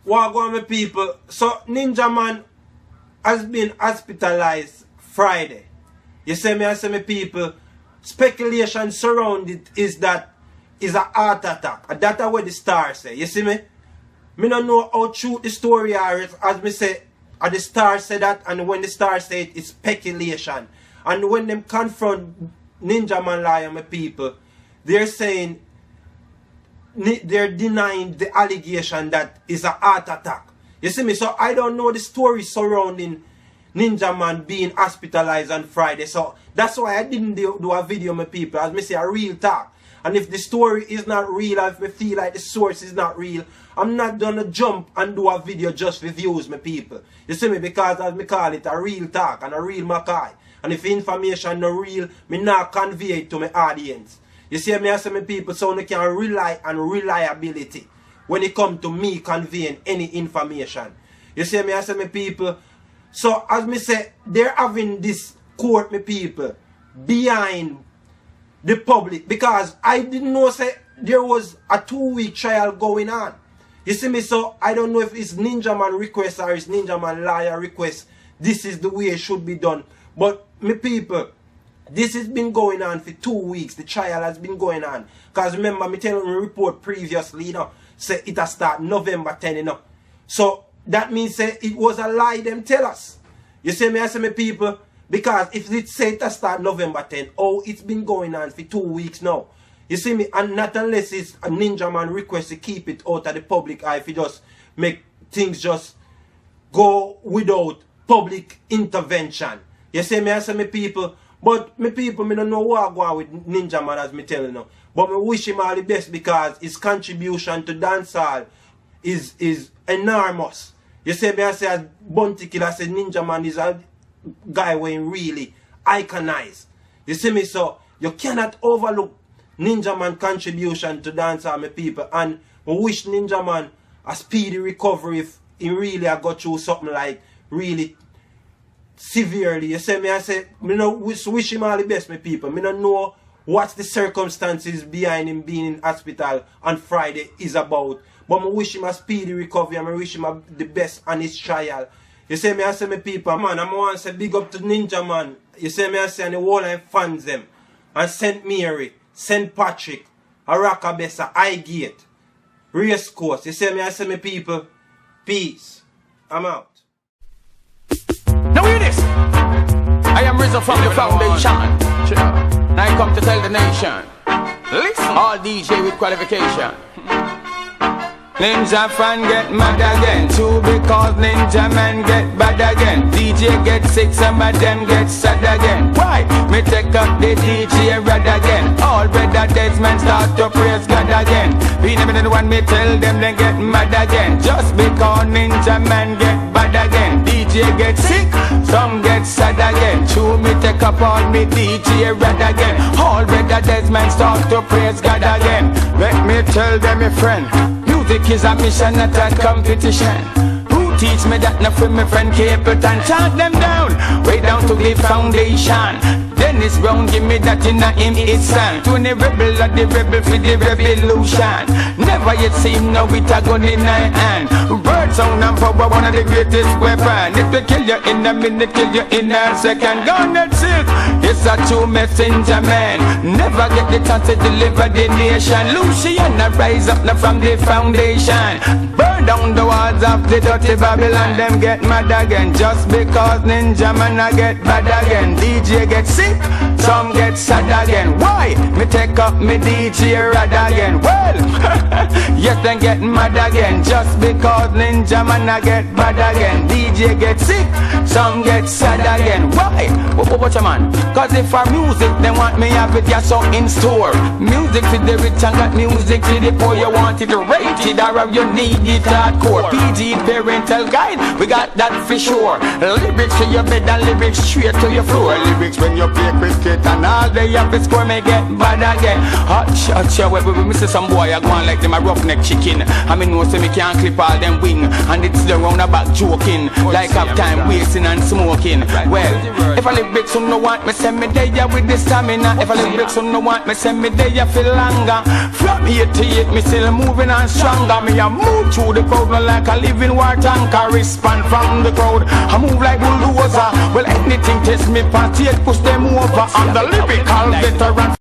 What go on, my people? So Ninja Man has been hospitalized Friday. You see me, I say, my people, speculation surrounding it is that is a heart attack. And that's what the star say. You see me? Me don't know how true the story is. As me say, the star said that, and when the star say it, it's speculation. And when them confront Ninja Man liar, my people, they're saying, they're denying the allegation that is a heart attack. You see me? So I don't know the story surrounding Ninja Man being hospitalized on Friday. So that's why I didn't do a video, my people. As me say, a real talk. And if the story is not real, if me feel like the source is not real, I'm not gonna jump and do a video just for views, my people. You see me? Because as me call it, a real talk and a real Mackay. And if information not real, me not convey it to my audience. You see me, I say, my people, so they can rely on reliability when it comes to me conveying any information. You see me, I say, my people, so as me say, they're having this court, my people, behind the public, because I didn't know say there was a 2-week trial going on. You see me, so I don't know if it's Ninja Man request or it's Ninja Man liar request. This is the way it should be done. But my people, this has been going on for 2 weeks. The trial has been going on. Because remember, me telling you report previously, you know, say it has start November 10, you know. So that means say it was a lie them tell us. You see me, I say, my people, because if it say it has start November 10, oh, it's been going on for 2 weeks now. You see me, and not unless it's a Ninja Man request to keep it out of the public eye, if you just make things just go without public intervention. You see me, I say, my people, but my people, me don't know what go on with Ninja Man as me telling you. But me wish him all the best because his contribution to dancehall is enormous. You see me, I say, as Bounty Killer said, Ninja Man is a guy when really iconized. You see me, so you cannot overlook Ninja Man contribution to dancehall, my people. And I wish Ninja Man a speedy recovery if he really got through something like really severely. You see me, I say, me no wish him all the best, my people. Me don't know what the circumstances behind him being in hospital on Friday is about. But I wish him a speedy recovery and I wish him the best on his trial. You see me, I say, my people, man, I'm want to say big up to Ninja Man. You see me, I say, and the whole line fans them. And St. Mary, St. Patrick, Arakabessa, Highgate, Race Course. You see me, I say, my people, peace. I'm out. Now hear this. I am risen from the foundation. Now I come to tell the nation. Listen, all DJ with qualification. Ninja fan get mad again, too because Ninja Man get bad again. DJ get sick, some of them get sad again. Why? Me take up the DJ rad again. All brother Desmond start to praise God again. We never the one me tell them they get mad again. Just because Ninja Man get bad again. DJ get sick, some get sad again. True, me take up all me DJ rad again. All brother Desmond start to praise God again. Let me tell them, my friend, music is a mission, not a competition. Who teach me that? Not for my friend Capleton. Chant them down, way down to the foundation. Dennis Brown give me that in a him it's song. To the rebel of the rebel for the revolution. Never yet seen no with a gun in my hand. Bird sound and power, one of the greatest weapon. It will kill you in a minute, kill you in a second. Gone, that's it. It's a true messenger man. Never get the chance to deliver the nation. Luciana rise up now from the foundation. Burn down the walls of the dirty Babylon. Them get mad again just because Ninja Man I get bad again. DJ get sick, some get sad again. Why? Me take up me DJ rad again. Well, yes, then get mad again just because Ninja Man I get bad again. DJ get sick, some get sad again. Why? Watch a man. Cause if our music, they want me have it yeah, so in store. Music to the rich and got music to the poor. You want it rated or you need it hardcore. PG parental guide, we got that for sure. Lyrics to your bed and lyrics straight to your floor. Lyrics when you play cricket and all day up the score may get bad again. Hot shot, we see some boy I go on like them a roughneck chicken. I mean no say me can't clip all them wing. And it's the roundabout joking. Like have time wasting and smoking. Well, if I lyrics no want me send me there with the stamina. If I lyrics no want me send me there feel longer. From here to here me still moving on stronger. Me a move through the crowd like a live in war tank, I respond from the crowd. I move like bulldozer. Well, anything test me, party, push them over. I'm the lyrical veteran.